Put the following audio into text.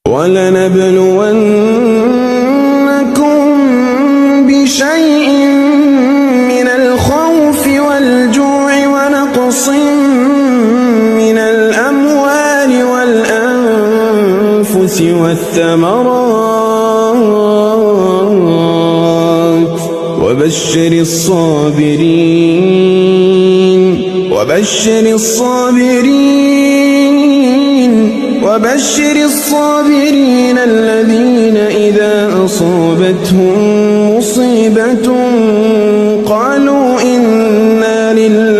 ولنبلونكم بشيء من الخوف والجوع ونقص من الأموال والأنفس والثمرات وبشر الصابرين الذين إذا أصابتهم مصيبة قالوا إنا لله